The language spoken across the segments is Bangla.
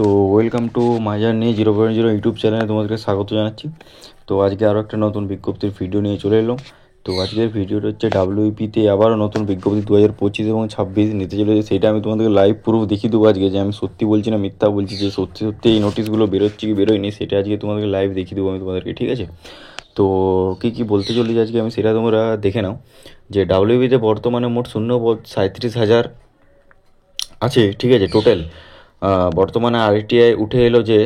তো ওয়েলকাম টু মাইজার নিয়ে 0.0 ইউটিউব চ্যানেলে তোমাদেরকে স্বাগত জানাচ্ছি। তো আজকে আরও একটা নতুন বিজ্ঞপ্তির ভিডিও নিয়ে চলে এলাম। তো আজকের ভিডিওটা হচ্ছে ডাব্লিউপিতে আবারও নতুন বিজ্ঞপ্তি 2025 এবং 26 নিতে চলেছে, সেটা আমি তোমাদেরকে লাইভ প্রুফ দেখিয়ে দেবো আজকে, যে আমি সত্যি বলছি না মিথ্যা বলছি, যে সত্যি সত্যি এই নোটিশগুলো বেরোচ্ছে কি বেরোয়নি সেটা আজকে তোমাদেরকে লাইভ দেখিয়ে দেবো আমি তোমাদেরকে, ঠিক আছে? তো কী বলতে চলেছি আজকে আমি সেটা তোমরা দেখে নাও। যে ডাব্লিউপিতে বর্তমানে মোট শূন্য পদ 37,000 আছে, ঠিক আছে টোটাল। বর্তমানে আরটিআই উঠে এলো যে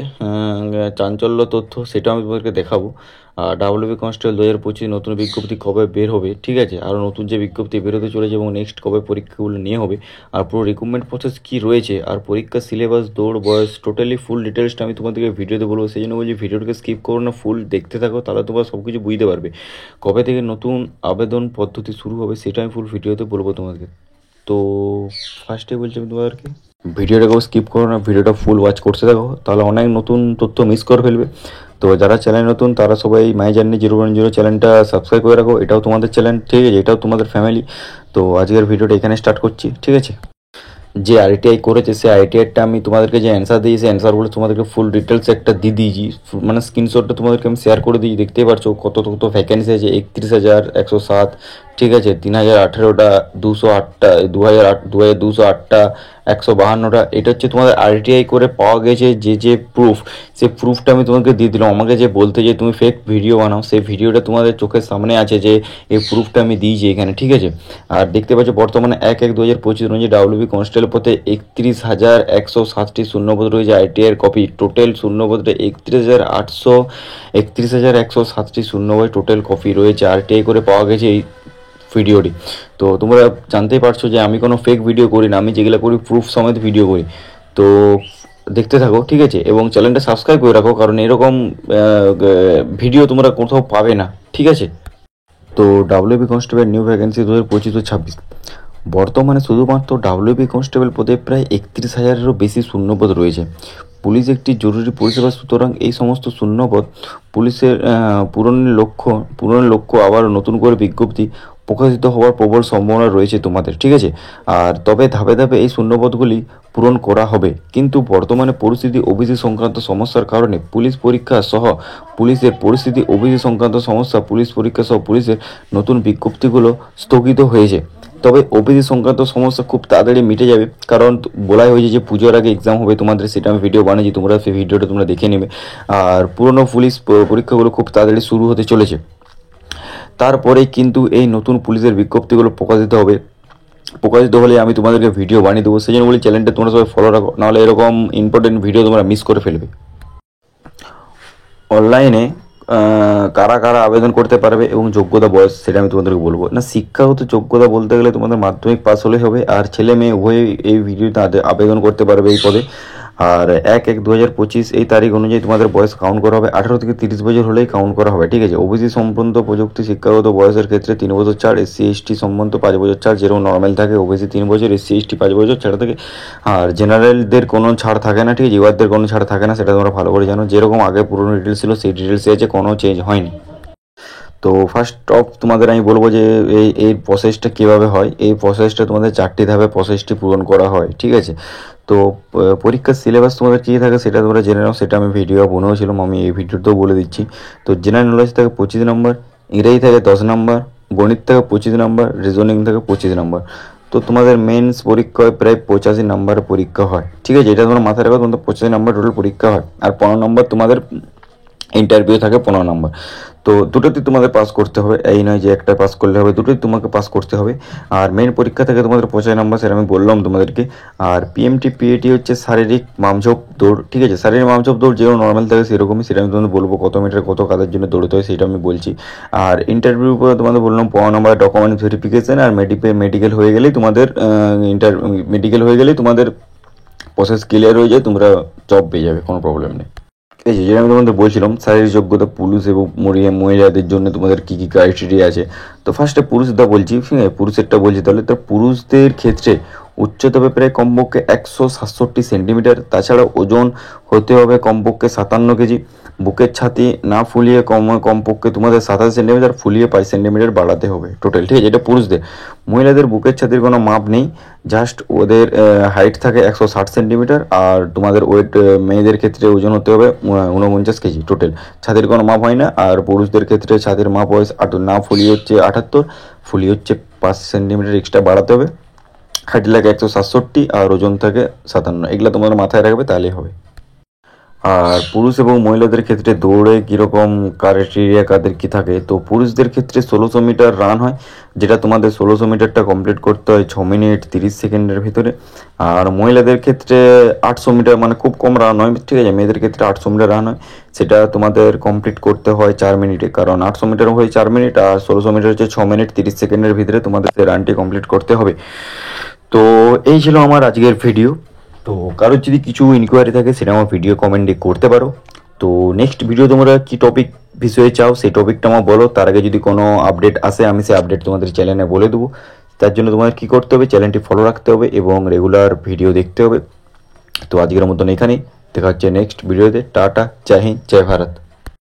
চাঞ্চল্য তথ্য, সেটা আমি তোমাদেরকে দেখাবো। ডাব্লিউবি কনস্টেবল 2025 নতুন বিজ্ঞপ্তি কবে বের হবে, ঠিক আছে, আরও নতুন যে বিজ্ঞপ্তি বেরোতে চলেছে এবং নেক্সট কবে পরীক্ষাগুলো নিয়ে হবে, আর পুরো রিক্রুটমেন্ট প্রসেস কী রয়েছে, আর পরীক্ষার সিলেবাস, দৌড়, বয়স, টোটালি ফুল ডিটেলসটা আমি তোমাদেরকে ভিডিওতে বলবো। সেই জন্য বলছি ভিডিওটাকে স্কিপ করো না, ফুল দেখতে থাকো, তাহলে তোমরা সব কিছু বুঝতে পারবে। কবে থেকে নতুন আবেদন পদ্ধতি শুরু হবে সেটা আমি ফুল ভিডিওতে বলবো তোমাদেরকে। তো ফার্স্টে বলছি আমি তোমাদেরকে ভিডিওটাকেও স্কিপ করো না, ভিডিওটা ফুল ওয়াচ করতে থাকো, তাহলে অনেক নতুন তথ্য মিস করে ফেলবে। তো যারা চ্যানেল নতুন তারা সবাই মাই জার্নি 0.0 চ্যানেলটা সাবস্ক্রাইব করে রাখো, এটাও তোমাদের চ্যানেল, ঠিক আছে, এটাও তোমাদের ফ্যামিলি। তো আজকের ভিডিওটা এখানে স্টার্ট করছি, ঠিক আছে। যে আইটিআই করেছে সেই আইটিআইটা আমি তোমাদেরকে যে অ্যান্সার দিয়েছি, সেই অ্যান্সারগুলো তোমাদেরকে ফুল ডিটেলস একটা দিয়ে দিয়েছি, মানে স্ক্রিনশটটা তোমাদেরকে আমি শেয়ার করে দিয়েছি, দেখতেই পারছো কত কত ভ্যাকেন্সি আছে। 31,107, ঠিক আছে, 3,018টা, 208টা, 2,208টা, 152টা। এটা হচ্ছে তোমাদের আরটিআই করে পাওয়া গেছে যে প্রুফ, সেই প্রুফটা আমি তোমাকে দিয়ে দিলাম। আমাকে যে বলতে যে তুমি ফেক ভিডিও বানাও, সেই ভিডিওটা তোমাদের চোখের সামনে আছে, যে এই প্রুফটা আমি দিয়েছি এখানে, ঠিক আছে। আর দেখতে পাচ্ছ বর্তমানে 1/1/2025 অনুযায়ী ডাব্লিউবি কনস্টেবল পথে 31,107টি শূন্যপদ রয়েছে। আইটিআইয়ের কপি টোটাল শূন্যপদে 31,107টি শূন্যপদ টোটাল কপি রয়েছে, আরটিআই করে পাওয়া গেছে এই ভিডিওটি। তো তোমরা জানতেই পারছো যে আমি কোনো ফেক ভিডিও করি না, আমি যেগুলো করি প্রুফ সমেত ভিডিও করি। তো দেখতে থাকো, ঠিক আছে, এবং চ্যানেলটা সাবস্ক্রাইব করে রাখো, কারণ এরকম ভিডিও তোমরা কোথাও পাবে না, ঠিক আছে। তো ডাব্লিউবি কনস্টেবল নিউ ভ্যাকেন্সি 2025-26 বর্তমানে শুধুমাত্র ডাব্লিউবি কনস্টেবল পদে প্রায় 31,000-এরও বেশি শূন্যপদ রয়েছে। পুলিশ একটি জরুরি পরিষেবা, সুতরাং এই সমস্ত শূন্যপদ পুলিশের পূরণের লক্ষ্য আবার নতুন করে বিজ্ঞপ্তি প্রকাশিত হওয়ার প্রবল সম্ভাবনা রয়েছে তোমাদের, ঠিক আছে। আর তবে ধাপে ধাপে এই শূন্যপদগুলি পূরণ করা হবে, কিন্তু বর্তমানে পরিস্থিতি ওবিসি সংক্রান্ত সমস্যার কারণে পুলিশের পুলিশ পরীক্ষা সহ পুলিশের নতুন বিজ্ঞপ্তিগুলো স্থগিত হয়েছে। তবে ওবিসি সংক্রান্ত সমস্যা খুব তাড়াতাড়ি মিটে যাবে, কারণ বলাই হয়েছে যে পুজোর আগে এক্সাম হবে তোমাদের, সেটা আমি ভিডিও বানিয়েছি, তোমরা সেই ভিডিওটা তোমরা দেখে নেবে। আর পুরনো পুলিশ পরীক্ষাগুলো খুব তাড়াতাড়ি শুরু হতে চলেছে। তারপরেই কিন্তু এই নতুন পুলিশের বিজ্ঞপ্তিগুলো প্রকাশিত হলে আমি তোমাদেরকে ভিডিও বানিয়ে দেবো। সেই জন্য বলি চ্যানেলটা তোমরা সবাই ফলো রাখো, নাহলে এরকম ইম্পর্টেন্ট ভিডিও তোমরা মিস করে ফেলবে। অনলাইনে কারা কারা আবেদন করতে পারবে এবং যোগ্যতা বয়স, সেটা আমি তোমাদেরকে বলবো না। শিক্ষাগত যোগ্যতা বলতে গেলে তোমাদের মাধ্যমিক পাস হলে হবে, আর ছেলে মেয়ে উভয়ই এই ভিডিওতে আবেদন করতে পারবে এই পদে। আর 1/1/2025 এই তারিখ অনুযায়ী তোমাদের বয়স কাউন্ট করা হবে, 18 থেকে 30 বছর হলেই কাউন্ট করা হবে, ঠিক আছে। ওবিসি সম্বন্ধ প্রযুক্তি শিক্ষাগত বয়সের ক্ষেত্রে 3 বছর ছাড়, SC/ST সম্বন্ধ 5 বছর ছাড়, যেরকম নর্মাল থাকে ওবিসি 3 বছর, SC/ST 5 বছর ছাড়া থাকে। আর জেনারেলদের কোনো ছাড় থাকে না, ঠিক আছে, ইউআরদের কোনো ছাড় থাকে না, সেটা তোমরা ভালো করে জানো। যেরকম আগে পুরনো ডিটেলস ছিল সেই ডিটেলসে আছে, কোনো চেঞ্জ হয়নি। তো ফার্স্ট অফ তোমাদের আমি বলবো যে এই প্রসেসটা কীভাবে হয়। এই প্রসেসটা তোমাদের 4টি ধাপে প্রসেসটি পূরণ করা হয়, ঠিক আছে। তো পরীক্ষার সিলেবাস তোমাদের কী থাকে সেটা তোমরা জেনে নাও, সেটা আমি ভিডিও বানিয়েছিলাম, আমি এই ভিডিওতেও বলে দিচ্ছি। তো জেনারেল নলেজ থাকে 25 নম্বর, ইংরেজি থাকে 10 নম্বর, গণিত থাকে 25 নম্বর, রিজনিং থাকে 25 নম্বর। তো তোমাদের মেন্স পরীক্ষা হয় প্রায় 85 নম্বরের পরীক্ষা হয়, ঠিক আছে, এটা তোমরা মাথায় রাখো, তোমাদের 85 নম্বর টোটাল পরীক্ষা হয়। আর 15 নম্বর তোমাদের ইন্টারভিউ থাকে 15 নম্বর। তো দুটোতেই তোমাদের পাস করতে হবে, এই নয় যে একটা পাস করলে হবে, দুটোই তোমাকে পাস করতে হবে। আর মেন পরীক্ষা থেকে তোমাদের 85 নম্বর, সেটা আমি বললাম তোমাদেরকে। আর পিএমটি পিএটি হচ্ছে শারীরিক মাপঝোপ দৌড়, ঠিক আছে, শারীরিক মাপঝোপ দৌড় যেরকম নর্মাল থাকে সেরকমই, সেটা আমি তোমাদের বলবো কত মিটার কত কাদের জন্য দৌড়তে হয় সেটা আমি বলছি। আর ইন্টারভিউর পরে তোমাদের বললাম 15 নম্বর ডকুমেন্ট ভেরিফিকেশন, আর মেডিকেল হয়ে গেলেই তোমাদের প্রসেস ক্লিয়ার হয়ে যায়, তোমরা জব পেয়ে যাবে, কোনো প্রবলেম নেই। এই যে যেটা আমি তোমাদের বলছিলাম শারীরিক যোগ্যতা পুরুষ এবং মহিলাদের জন্য তোমাদের কী কী ক্রাইটেরিয়া আছে। তো ফার্স্টে পুরুষদের বলছি, ঠিক আছে, পুরুষেরটা বলছি তাহলে। তো পুরুষদের ক্ষেত্রে উচ্চতা হবে প্রায় কমপক্ষে 167 সেন্টিমিটার, তাছাড়া ওজন হতে হবে কমপক্ষে 57 কেজি। বুকের ছাতি না ফুলিয়ে কমপক্ষে তোমাদের 27 সেন্টিমিটার, ফুলিয়ে 5 সেন্টিমিটার বাড়াতে হবে টোটাল, ঠিক আছে? এটা পুরুষদের। মহিলাদের বুকের ছাতির কোনো মাপ নেই, জাস্ট ওদের হাইট থাকে 160 সেন্টিমিটার, আর তোমাদের ওয়েট মেয়েদের ক্ষেত্রে ওজন হতে হবে 49 কেজি টোটাল। ছাতির কোনো মাপ হয় না। আর পুরুষদের ক্ষেত্রে ছাতির মাপ হয় না ফুলিয়ে হচ্ছে 78, ফুলিয়ে হচ্ছে 5 সেন্টিমিটার এক্সট্রা বাড়াতে হবে। হাইট লাগে 167 আর ওজন থাকে 57। এগুলো তোমার মাথায় রাখবে, তাহলেই হবে। আর পুরুষ এবং মহিলাদের ক্ষেত্রে দৌড়ে কীরকম ক্রাইটেরিয়া কাদের কী থাকে, তো পুরুষদের ক্ষেত্রে 1600 মিটার রান হয়, যেটা তোমাদের 1600 মিটারটা কমপ্লিট করতে হয় 6 মিনিট 30 সেকেন্ডের ভিতরে। আর মহিলাদের ক্ষেত্রে 800 মিটার, মানে খুব কম রান হয়, ঠিক আছে? মেয়েদের ক্ষেত্রে 800 মিটার রান হয়, সেটা তোমাদের কমপ্লিট করতে হয় 4 মিনিটে, কারণ 800 মিটার হয় 4 মিনিট, আর 1600 মিটার হচ্ছে 6 মিনিট 30 সেকেন্ডের ভিতরে তোমাদের সেই রানটি কমপ্লিট করতে হবে। তো এই ছিল আমার আজকের ভিডিও। তো কারোর যদি কিছু ইনকোয়ারি থাকে সেটা আমার ভিডিও কমেন্টে করতে পারো। তো নেক্সট ভিডিও তোমরা কি টপিক বিষয়ে চাও সেই টপিকটা আমার বলো। তার আগে যদি কোনো আপডেট আসে আমি সেই আপডেট তোমাদের চ্যানেলে বলে দেবো। তার জন্য তোমাদের কী করতে হবে, চ্যানেলটি ফলো রাখতে হবে এবং রেগুলার ভিডিও দেখতে হবে। তো আজকের মতন এখানেই, দেখা হচ্ছে নেক্সট ভিডিওতে। টাটা, জয় হিন্দ, জয় ভারত।